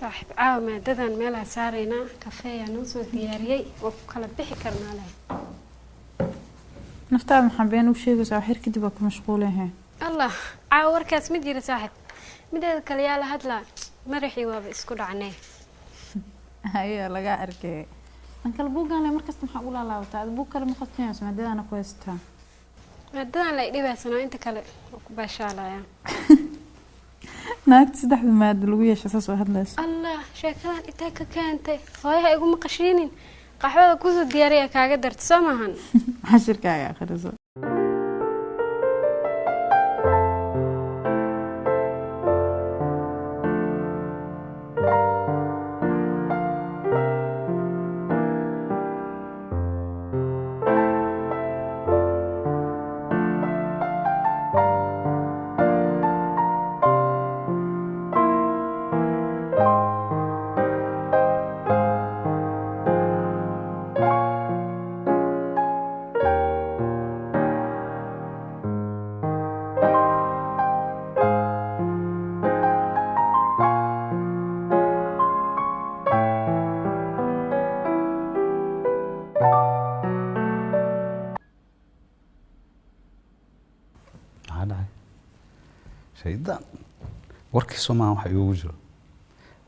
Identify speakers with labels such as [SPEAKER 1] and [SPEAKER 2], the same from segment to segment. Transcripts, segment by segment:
[SPEAKER 1] صاحب عاومة ددان ميلها سارينا كافيه نوسو دياريي وكلا بixi karnaa leh
[SPEAKER 2] naftaada maxaan been u sheegaysaa xir kadib waa ku mashquulahay
[SPEAKER 1] allah caaw warkaas ma jira saaxib mideeda kale yaa la hadlaa madaxii waaba isku dhacnay
[SPEAKER 2] haya laga arkay an kala buugaan leh markasta maxaa u laalaabataa buug kale ma qastinayso maadaana ku haystaa
[SPEAKER 1] maadadan la idhibaysano inta kale ku baashaalaya
[SPEAKER 2] naagta saddexda maad lagu yeeshay saas oo hadlayso
[SPEAKER 1] allah sheekadan inta ka keentay hooyaha igu maqashiinin qaxwada ku soo diyaariya kaaga dartay samahan
[SPEAKER 2] xashirkaaga akhriso
[SPEAKER 3] شيطان warkii Soomaaliya waxa igu jiro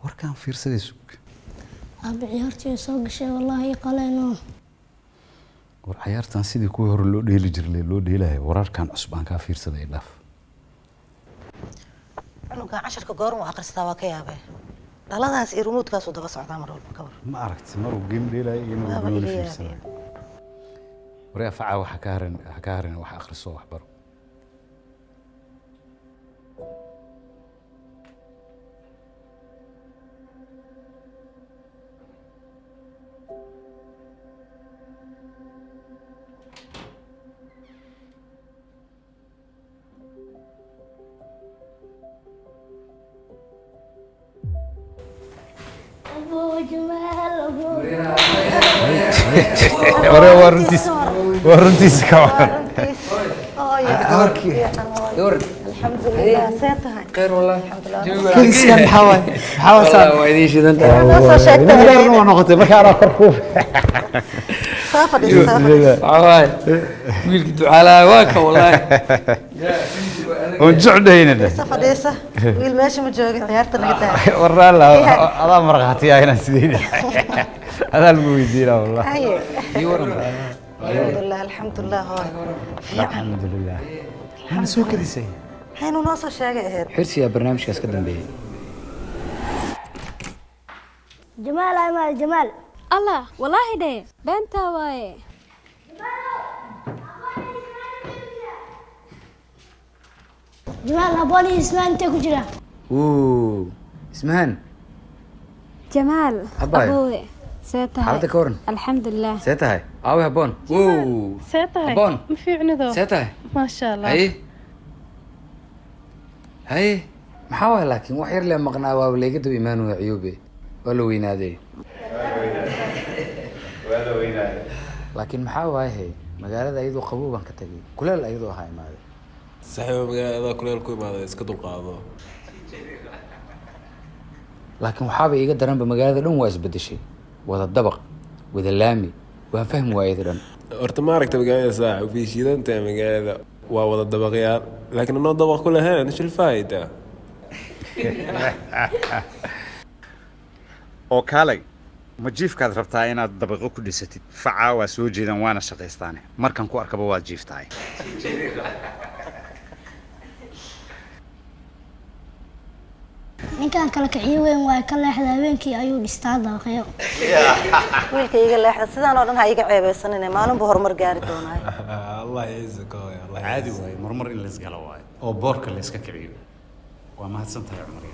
[SPEAKER 3] warkaan fiirsaday suuq
[SPEAKER 4] abi ciyaartii soo gashay wallahi qaleeno
[SPEAKER 3] war ciyaartan sidii ku hor loo dheeli jiray loo dheelahay wararkan cusub aan ka fiirsaday dhaaf
[SPEAKER 5] anuga casharka goorma akhristaa waa ka yaabay dhaladaas iyo remote-kaas daba socdaa mar walba ka war
[SPEAKER 3] ma aragtay mar uu game dheelay inuu gool fiirsaday wariya faca waxa ka harin wax akhriso wax baro ورنتيس كمان
[SPEAKER 5] الحمد لله سيتها
[SPEAKER 6] خير والله
[SPEAKER 5] كل سنة حواي
[SPEAKER 6] والله ويدي شي انت
[SPEAKER 3] والله نقطة ما كان كركوب
[SPEAKER 5] صافي
[SPEAKER 6] حواي ويلك دعاء واك والله
[SPEAKER 3] ونجعنا هنا
[SPEAKER 5] صافي ديسة ويل ماشي مجوج عيارتنا قدام
[SPEAKER 3] ورا لا هذا مرغاتي هنا سيدي هذا المويدين والله
[SPEAKER 5] الحمد لله هاي
[SPEAKER 3] الحمد لله أنا سوق كذي سيء
[SPEAKER 5] حين وناصر شاقة هير
[SPEAKER 6] حرسي يا برنامج كاس قدام بيه
[SPEAKER 4] جمال يا جمال
[SPEAKER 1] الله والله ده بنتا واي
[SPEAKER 4] جمال هبوني اسمها انت كجرا
[SPEAKER 6] اوه اسمهان
[SPEAKER 1] جمال
[SPEAKER 6] أباي.
[SPEAKER 1] أبوي سيتها
[SPEAKER 6] حالتك ورن
[SPEAKER 1] الحمد لله
[SPEAKER 6] سيتها اوي هبون اوه
[SPEAKER 7] سيتها
[SPEAKER 6] هبون
[SPEAKER 7] ما في عنده
[SPEAKER 6] سيتها
[SPEAKER 7] ما شاء الله
[SPEAKER 6] هاي محاول لكن وحير لي مقنع وابليقد إيمان وعيوبي ولا وينادي لكن محاول هاي مقالة أيضو قبوبا كتجي كل الأيضو هاي ماذا
[SPEAKER 8] صحيح مقالة كل الكوي ماذا يسكتوا القاضي
[SPEAKER 6] لكن وحابي يقدر أنا بمقالة لون وايز بدشي وهذا الدبق وهذا اللامي وفهم وايد
[SPEAKER 8] ارتمارك تبقى ساعة وفي شيء أنت مقالة وهذا الدبقيات لكن إنه الدبق كلها إيش الفائدة
[SPEAKER 3] oo kaalay ma jiifkaad rabtaa inaad dabaqo ku dhisatid faca waa soo jeedan waana shaqaystaane markan ku arkaba waad jiiftaay
[SPEAKER 4] ninkan kala kiciyo weyn waa ka leexda habeenkii ayuu dhistaa dabaqyo
[SPEAKER 5] wiilkayga leexda sidaan oo dhan ha iga ceebeysanine maalin buu horumar gaari doonaa
[SPEAKER 8] الله يعزك يا الله
[SPEAKER 3] caadi waay marmar in la isgalo waay oo boorka la iska kiciyo waa mahadsantahay cumar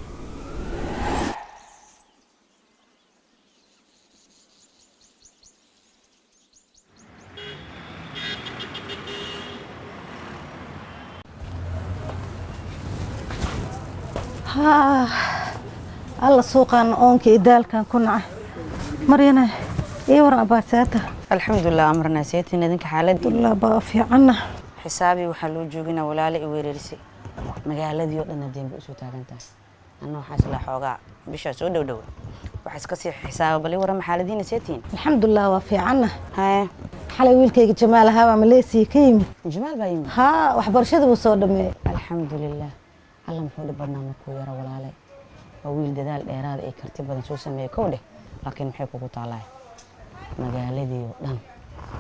[SPEAKER 5] الله سوقان أونك إدال كان كنا مرينا إيه ورا باساته
[SPEAKER 9] الحمد لله أمرنا سيتي ندينك حالد
[SPEAKER 5] الله بافي عنا
[SPEAKER 9] حسابي وحلو جوجنا ولا لي ويرسي مقالة ديو لنا دين بأسو تاغنتا أنا وحاس لا حوجا بيش أسود ودو وحاس كسي حساب بلي ورا محالدين سيتين
[SPEAKER 5] الحمد لله وفي عنا
[SPEAKER 9] هاي
[SPEAKER 5] xalay wiilkayga Jamaal ahaa Malaysia ka yimid
[SPEAKER 9] جمال بايم
[SPEAKER 5] ha waxbarashada uu soo dhameeyay
[SPEAKER 9] الحمد لله الله محول برنامج كويرا ولا علي ويل دال ديراد أي كرتي بدن سو سمي كوده لكن محي كوكو طالع مجالدي ودن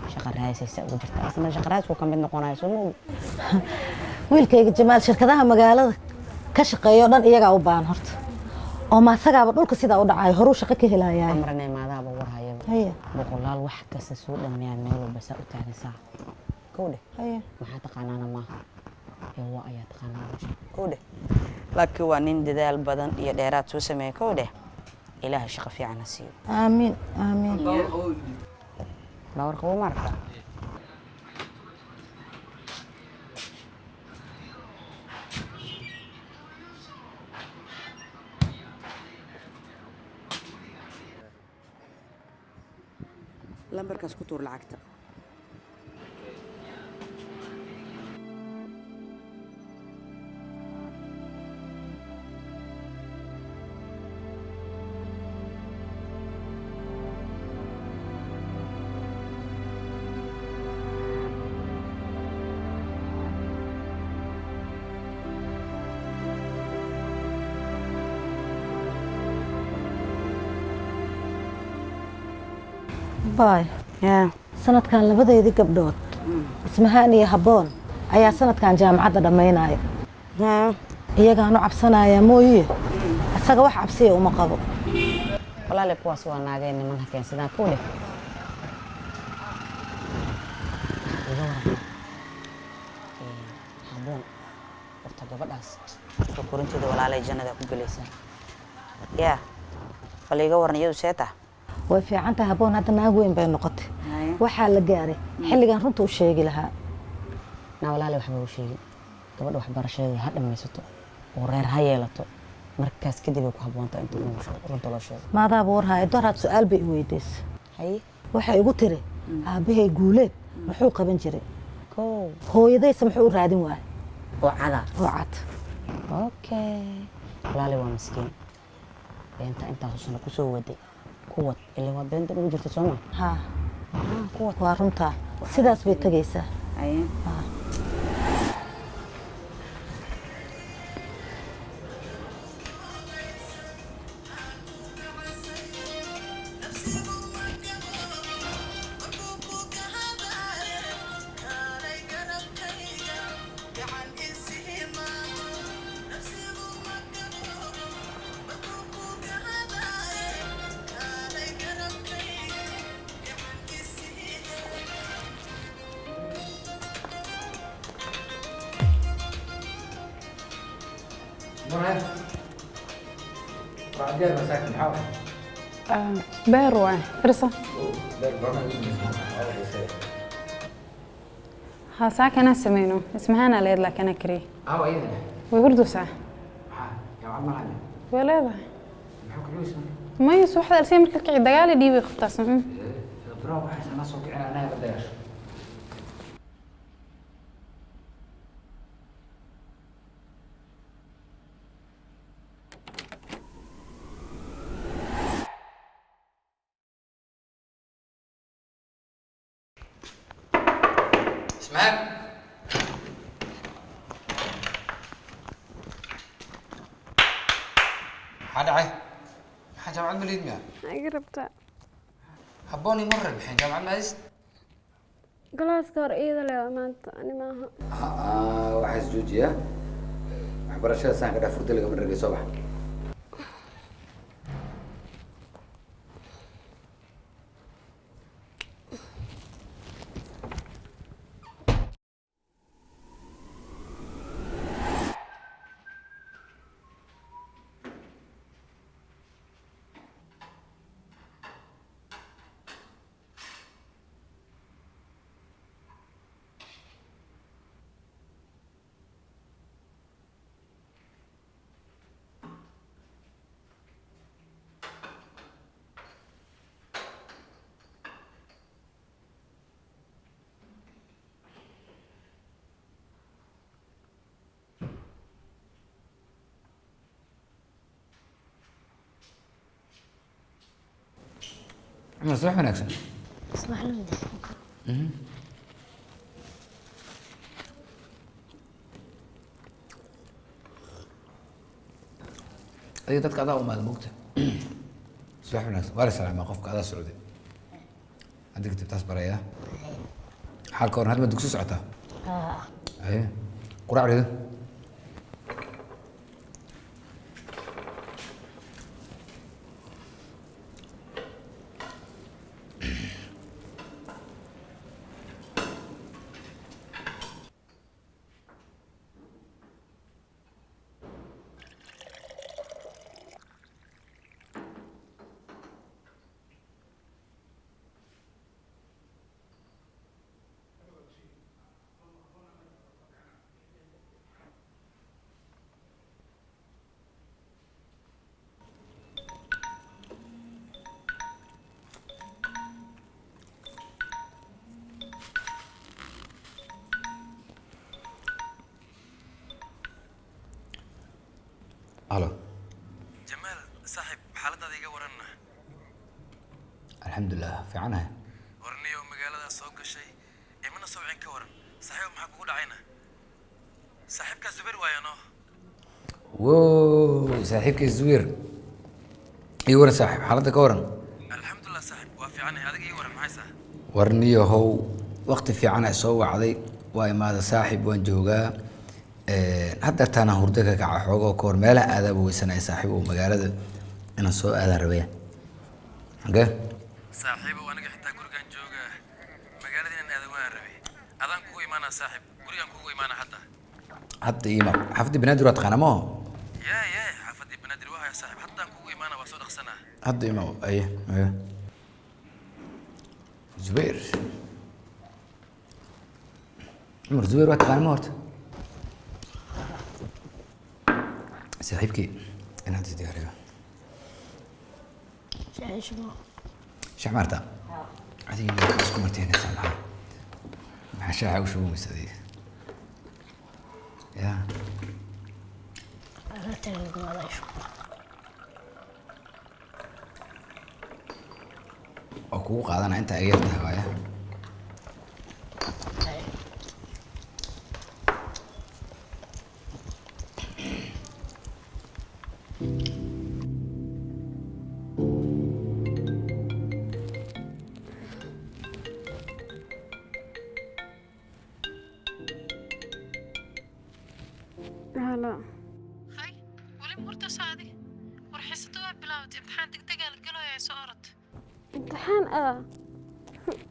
[SPEAKER 9] شقر هاي سيسا وجرت أصلا شقر هاي سو كم بدنا قناع سو
[SPEAKER 5] wiilkayga Jamaal shirkadaha magaalada ka shaqeeyo dhan iyaga u baahan horta oo ma asagaaba dhulka sida u dhacay horu shaqo ka helayaa
[SPEAKER 9] أمرنا ما ذا بور هاي
[SPEAKER 5] haya
[SPEAKER 9] بقولال واحد كسسود لما يعملوا بس أتاني ساعة كوده
[SPEAKER 5] haya
[SPEAKER 9] ما حتى قنانا ما هو أيات قنانا كوده لكن وانين دال بدن يديرات سو سمي كوده إله الشق في عنا سيو
[SPEAKER 5] aamin aamin
[SPEAKER 9] باور قوة مرة لمبركاس كتور العكتة
[SPEAKER 5] باي
[SPEAKER 9] يا
[SPEAKER 5] sanadkan labadeedii gabdhood ismahaan iyo haboon ayaa sanadkan jaamacadda dhameynaya
[SPEAKER 9] ها
[SPEAKER 5] iyagaan u cabsanaya mooyee asaga wax cabsiya uma qabo
[SPEAKER 9] والله لك واسوا ناقين من هكين سدان كوده حبون horta gabadhaas korinteeda walaalay jannada ku galaysaa yaa waliga waran iyadu seeta
[SPEAKER 5] way fiican tahay haboon hadda naag weyn bay noqotay waxaa la gaaray xilligan runta u sheegi lahaa
[SPEAKER 9] na walaalay waxba u sheegin gabadha waxbarashadeeda ha dhammaysato oo reer ha yeelato markaas kadib ay ku habboontaa inta runta loo sheego
[SPEAKER 5] maadaaba warhaya doraad su-aal bay i weydiisay
[SPEAKER 9] haye
[SPEAKER 5] waxay igu tiri aabbahay guuleed muxuu qaban jiray
[SPEAKER 9] kow
[SPEAKER 5] hooyadaysa muxuu u raadin waayay
[SPEAKER 9] oo cada
[SPEAKER 5] oo cad
[SPEAKER 9] okay walaalay waa miskiin beenta intaas sano kusoo waday kuwad ilaa waa beenta ugu jirta Soomaa
[SPEAKER 5] haa
[SPEAKER 9] kuwad
[SPEAKER 5] waa runtaa sidaas bay tagaysaa
[SPEAKER 9] haye
[SPEAKER 6] بعدين مساكن حاول
[SPEAKER 2] beer فرصة ها ساعة كنا سمينو اسمها أنا ليد لكن أكري
[SPEAKER 6] أو أيضا
[SPEAKER 2] ويبردو ساعة
[SPEAKER 6] يا عم معنا
[SPEAKER 2] ولا
[SPEAKER 6] محوك لويس
[SPEAKER 2] ما يسوى واحد ألسين مركز كي دجالي دي بيختص
[SPEAKER 6] برافو أحسن ناس وكأنا أنا بداش اسمعك حد عاي حاجة مع المريض مياه
[SPEAKER 1] قربت
[SPEAKER 6] حبوني مرة بحين جامعة الماجست
[SPEAKER 1] galaaska hor iyada leh maanta ani maaha
[SPEAKER 6] waxaa isjoojiya waxbarashada saan ka dhaa furda lagama ragay soo baxa عمر صباح وناكسن
[SPEAKER 4] صباح الخير.
[SPEAKER 6] أي dadka adaa u maad moogta subax wanaagsan waa la salaamaa qofka adaa socday hadda kadib taas baraya xaalka horan hadda ma dugsi socotaa aye quraacdeeda الو
[SPEAKER 7] جمال صاحب حالتها ديغا ورنا
[SPEAKER 6] الحمد لله في عنها
[SPEAKER 7] ورنيو مقالة سوق الشيء إيمانا سوعين كورن صاحب محاكو دعينا صاحبك الزبير ويانو
[SPEAKER 6] ووو صاحبك الزوير اي ورا صاحب حالتك ورن
[SPEAKER 7] الحمد لله صاحب وافي عني هذا اي ورن معيسا
[SPEAKER 6] ورنيو هو وقت في عنها سوى عضي واي ماذا صاحب وان جوغا hadda taana hurdada ka xoogo koor meelaha aadaab weysanay saaxiibo magaalada inaan soo aadan rabaya hage
[SPEAKER 7] saaxiibo aniga xitaa gurigan jooga magaalada inaan aadan waan rabay adaan kugu imaana saaxiib gurigan kugu imaana hadda
[SPEAKER 6] ima xafdi banaadir waad taqaanaa ma
[SPEAKER 7] يا xaafadii banaadir waa haya saaxiib haddaan kugu imaana waa soo dhaqsanaa
[SPEAKER 6] hadda ima aye Zubair Umar Zubair waad taqaanaa ma horta صاحبك انا عندي دياري شو عمرتها؟ هذه مسكو مرتين سامحة مع شاعة وشو مستدي يا
[SPEAKER 4] أنا تلقى هذا شو
[SPEAKER 6] أكو قاعدة أنت أجرتها ويا
[SPEAKER 1] هلا
[SPEAKER 2] هاي ولي مرتا سعدي ورحستوها بلاوتي امتحان دقدقة لقلو يا سؤرت
[SPEAKER 1] امتحان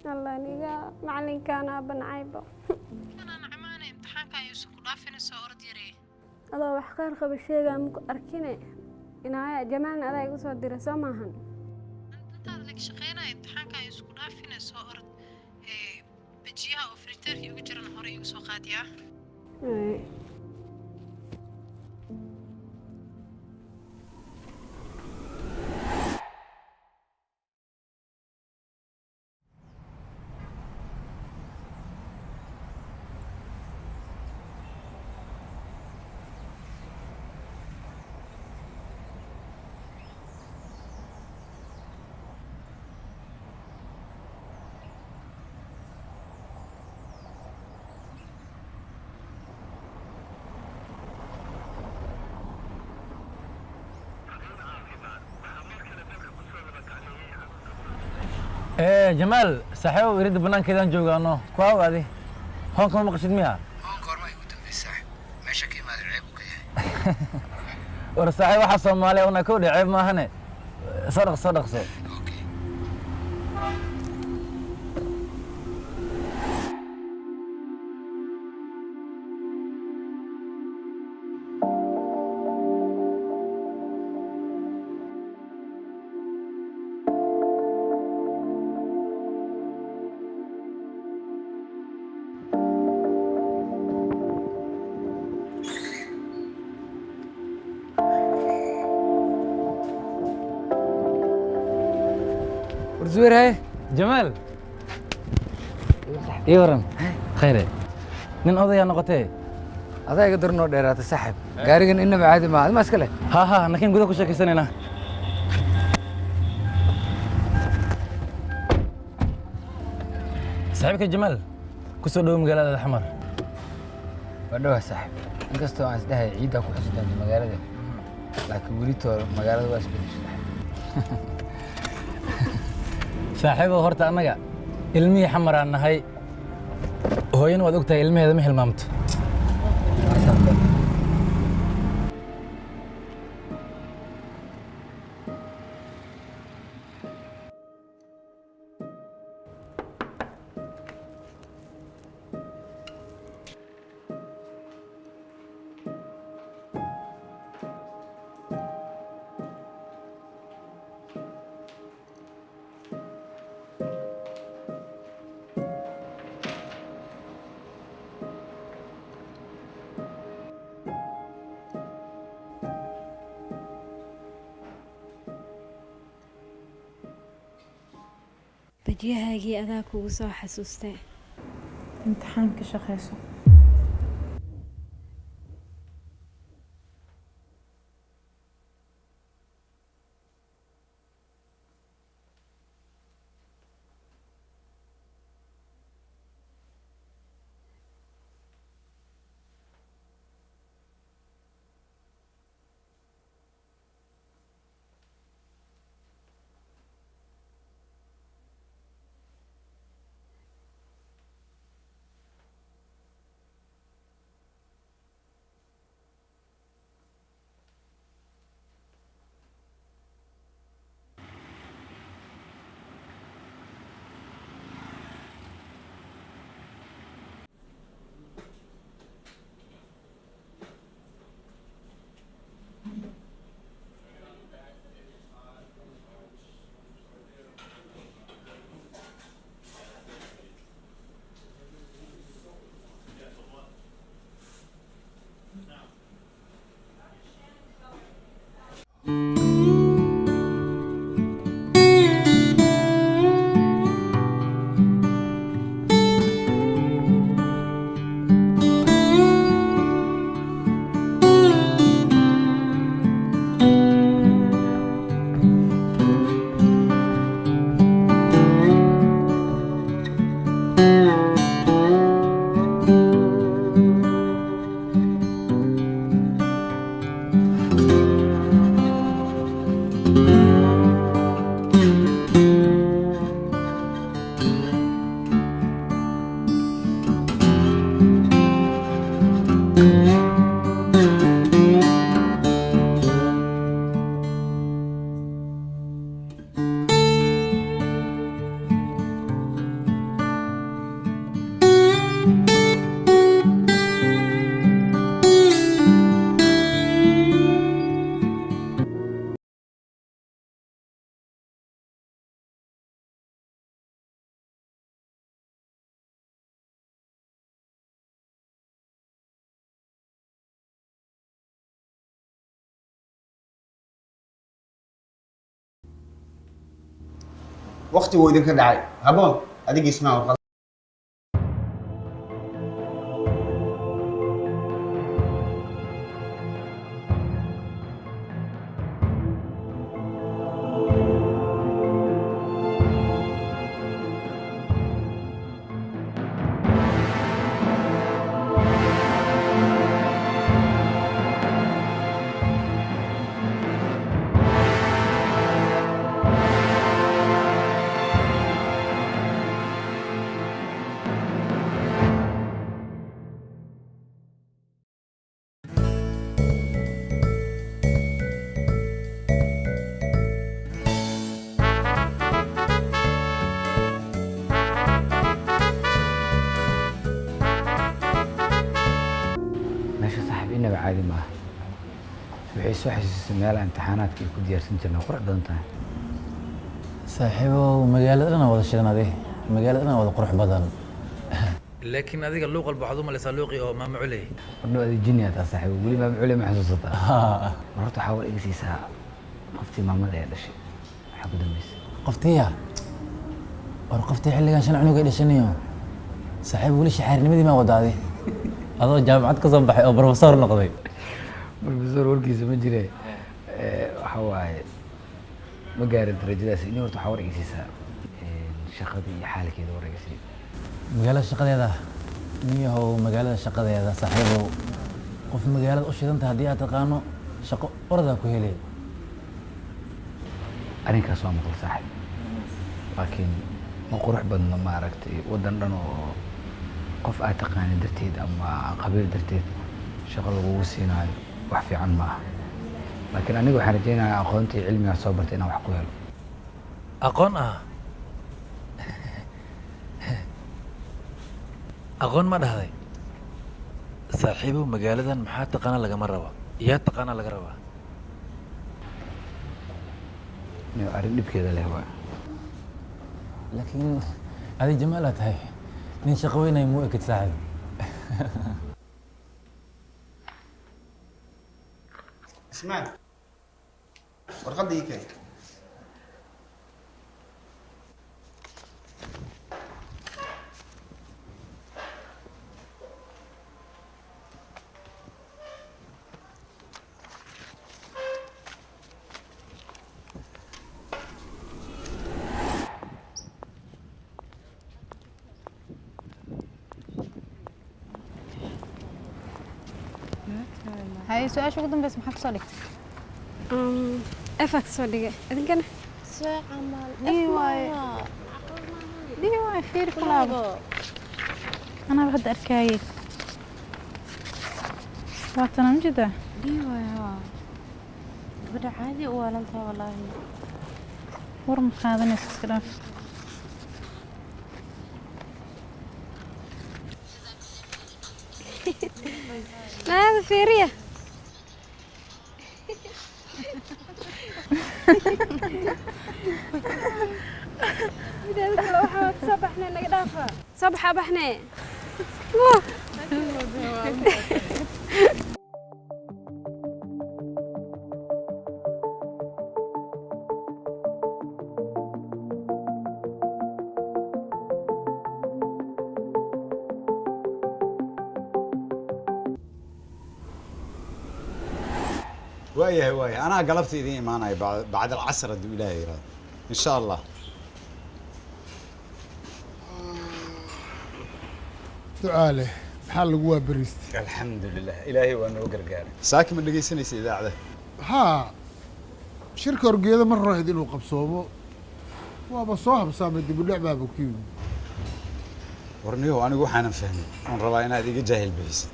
[SPEAKER 1] الله نيجا معلن كان ابن عيبه
[SPEAKER 2] أنا نعماني امتحان كان يوسف ودافين سؤرت يري
[SPEAKER 1] الله wax khayr qaba sheega ma ku arkine inaa jamaan aday igu soo diray samahan
[SPEAKER 2] intaad lag shaqeynaa imtixaan كان يوسف ودافين سؤرت بجيها oo fritarki ugu jiran hore igu soo qaadiyaa
[SPEAKER 10] جمال صاحبه يريد بنان كذا نجوغانو كواو هذه هون كم مقصد ميها
[SPEAKER 6] هون كورما يقدم لي صاحب ما شكي ما العيب وكيه
[SPEAKER 10] ورصاحي واحد صومالي وانا كودي عيب ما هنا صدق صدق صدق
[SPEAKER 6] اوكي
[SPEAKER 10] زوير هاي جمال اي ورن خير نين اوديا نقطه
[SPEAKER 6] هذا يقدر نو دheeraata saaxib gaarigan inaba caadi ma adma iska leh
[SPEAKER 10] ha nakin gudaha ku sheekaysanayna صاحبك جمال كسر دوم مقالة الحمر
[SPEAKER 6] ودوه صاحب inkastoo aan isdhahay ciidda ku xustaan magaalada laakiin weli toor magaalada waa isbedeshay
[SPEAKER 10] saaxiibo horta annaga ilmihii xamar aan nahay hooyana waad ogtahay ilmaheeda ma hilmaamto
[SPEAKER 1] badyahaagii adaa kugu soo xasuustay
[SPEAKER 2] imtixaanka shaqeyso
[SPEAKER 11] waqti wuu idinka dhacay haboon adigii ismaa
[SPEAKER 6] عادي معه بحيث وحش ميال امتحانات كي كنت يرسم جرنا قرع بدنتها
[SPEAKER 10] صاحبه ومقالة أنا وضع شغلنا ذي مقالة أنا وضع قرح بدن
[SPEAKER 7] لكن هذيك اللغة البعضهم اللي صلوقي أو ما معلي
[SPEAKER 6] إنه هذه الجنية يا صاحبي ولي ما معلي ما حسوسها مرات أحاول إجلس ساعة قفتي ما مدى هذا الشيء حق دميس
[SPEAKER 10] قفتيها ورقفتي حلي كان شنو قاعد يشنيو صاحبي ولي شحار نمدي ما وضع ذي هذا جامعة كصبح أو بروفيسور نقضي
[SPEAKER 6] بروفيسور وركي سمجري حواي ما قارن ترجلاس إني ورت حاول إجلس ساعة شقدي حالك يدور إجلس
[SPEAKER 10] magaalada shaqadeeda niyahow magaalada shaqadeeda saaxiibow qof magaalada u shidanta haddii aad taqaano shaqo oradaa ku helay
[SPEAKER 6] arrinkaas waa maqal saaxiib laakiin ma qurux badno maaragtay waddan dhan oo qof aad taqaani darteed ama qabiil darteed shaqo lagugu siinaayo wax fiican ma aha laakiin aniga waxaan rajaynayaa aqoontii cilmigaa soo bartay inaan wax ku helo
[SPEAKER 10] aqoon ah aqoon ma dhahday saaxiibow magaaladan maxaa taqaana lagama raba yaa taqaana laga rabaa
[SPEAKER 6] arrin dhibkeeda leh waa
[SPEAKER 10] laakiin adi jamaalaa tahay nin shaqo weynay muu ekid saaxiib
[SPEAKER 11] اسمع warqadda ii keen
[SPEAKER 2] هاي سؤال شو قدام بس محك صديق
[SPEAKER 1] افك صديقة إذن كان
[SPEAKER 4] ساعة مال
[SPEAKER 2] دي واي فير كلابو أنا بحد أركاي واتنا مجدة
[SPEAKER 9] دي واي بدا عادي ولا انت والله
[SPEAKER 2] ورم هذا ناس كلاف
[SPEAKER 1] ما هذا فيرية صبحنا نقدافة صبحة بحنا
[SPEAKER 3] وايه انا قلبت ايدي معنا بعد العصر ادو الهي يراد ان شاء الله
[SPEAKER 12] سؤاله محل قوة بريست
[SPEAKER 3] الحمد لله الهي وانا وقرقاري ساكن من دقيسنيس اذاعه
[SPEAKER 12] ها شركة أرجية مرة هدين وقبصوبه وبصاحب صامد باللعبة بكيو
[SPEAKER 3] ورنيو انا waxaan fahmay on rabaa inaad iga jaahil bixiso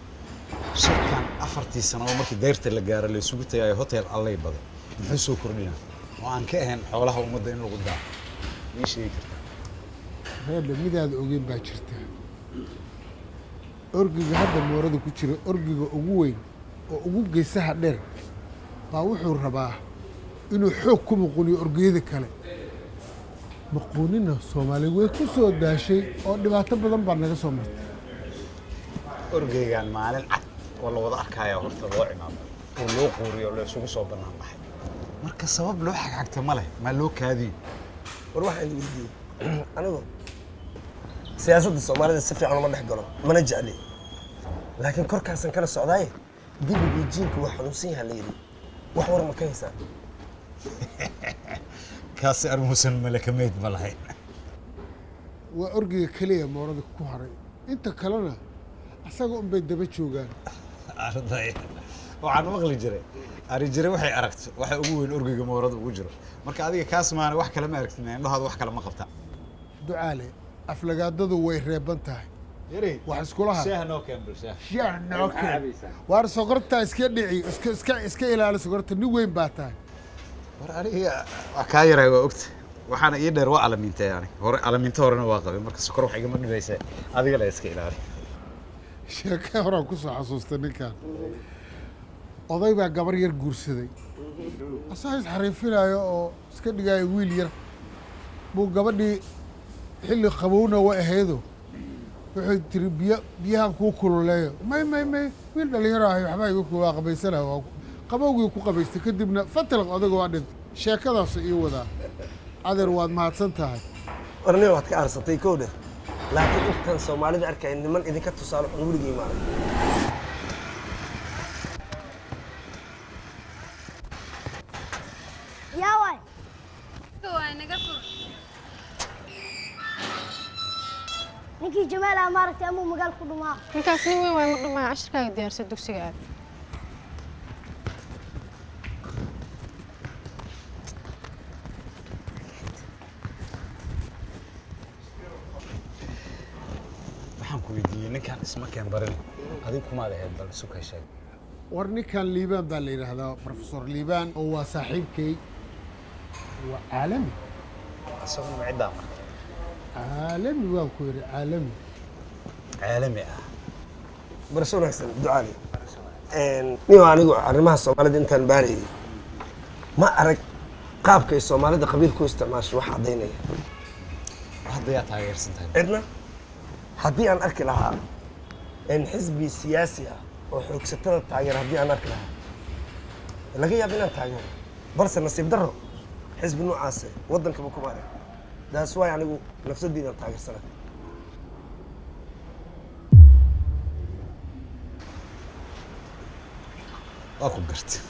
[SPEAKER 3] shirkan afartii sano oo markii deyrta la gaaro la isugu tagay hotel allay baday muxuu soo kordhinaa oo aan ka ahayn xoolaha ummadda in lagu daa ii sheegi kartaa
[SPEAKER 12] هذا ميداد أوجين باكرته أرجع هذا المورد كتير أرجع أقوين وأقول جسها در باوحوا الرباح إنه حكم قولي أرجع ذا كله مقولنا الصومالي ويكسو ده شيء أو دبعت بدن برنا كصومال
[SPEAKER 3] أرجع مالين عد والله وضع كايا هرت ضاع نام ولو قوري ولا سوق صوب بنام بحي مركز سبب لو حق تمله ما لو كادي
[SPEAKER 13] وروح عندي ودي أنا سياسة الصومالية السفر على ما نحقره ما نجع لي لكن كركا سنكر السعودية دي بيجينك وحنوسيها الليلي وحور مكيسة
[SPEAKER 3] كاس أرموسن ملك ميت بالحين
[SPEAKER 12] وأرجع كليه مورد كوهري أنت كلنا أساقهم بيت دبتشوجان
[SPEAKER 3] أرضي وعن مغلي جري أري جري وحي أركت وحي أقول أرجع مورد وجرو مركز هذه كاس ما أنا وح كلام أركت إنه هذا وح كلام قبته
[SPEAKER 12] دعالي أفلقادو way reeban tahay
[SPEAKER 3] يري
[SPEAKER 12] وحسكولها
[SPEAKER 3] شاه نو كمبل
[SPEAKER 12] شاه نو كمبل وار سقرتها اسكي دحي اسكي إلى سقرتها ني وين baa tahay
[SPEAKER 3] war aniga ka yaray waa ogta waxaana ii dheer waa alaminta yani hore alaminta horena waa qabay marka sokor wax igama dhibaysa adiga la iska ilaali
[SPEAKER 12] sheeka hore ku soo xasuustay ninkan oday baa gabar yar guursaday asaga is xariifinayo oo iska dhigay wiil yar buu gabadhii xilli qabowna waa aheedo wuxuu tiri biyahan kuu kululeeyo may wiil dhalinyaro ah waxbaa igu kuwaa qabaysana waa qabowgii ku qabaystay kadibna fatalq odaga waa dhintay sheekadaas ii wadaa adeer waad mahadsan tahay
[SPEAKER 13] warniyo waad ka aarsatay kowdhe laakiin intan soomaalida arkay niman idinka tusaale xun weligii maaray
[SPEAKER 4] yaa waay
[SPEAKER 1] waa naga fur
[SPEAKER 4] ninkii ninkii jamaal ah maaragtay amuu magaal ku dhumaa
[SPEAKER 2] ninkaas nin weyn waa ma dhumaa cashirkaaga diyaarsa dugsiga aad
[SPEAKER 3] waxaan ku weydiiyey ninkan isma keen barin adiga kumaad ahayd bal isu kay sheeg
[SPEAKER 12] war ninkan liibaan baa la yidhaahdaa professor liibaan oo waa saaxiibkay waa caalami
[SPEAKER 3] isaguna ma ciddaa marka
[SPEAKER 12] caalami waan ku yidhi caalami
[SPEAKER 3] caalami ah
[SPEAKER 13] barasho wanaagsan ducaali niyo anigu arrimaha soomaalida intaan baarayay ma arag qaabka ay soomaalida qabiil ku isticmaasho wax caddaynaya
[SPEAKER 3] hadda yaa taageersan tahay
[SPEAKER 13] cidna haddii aan arki lahaa xisbi siyaasi ah oo xoogsatada taageera haddii aan arki lahaa laga yaabo inaan taageero balse nasiib darro xisbi noocaase waddankaba kuma arag daas waay anigu nafsaddiidaan taageersana
[SPEAKER 3] waa ku gartay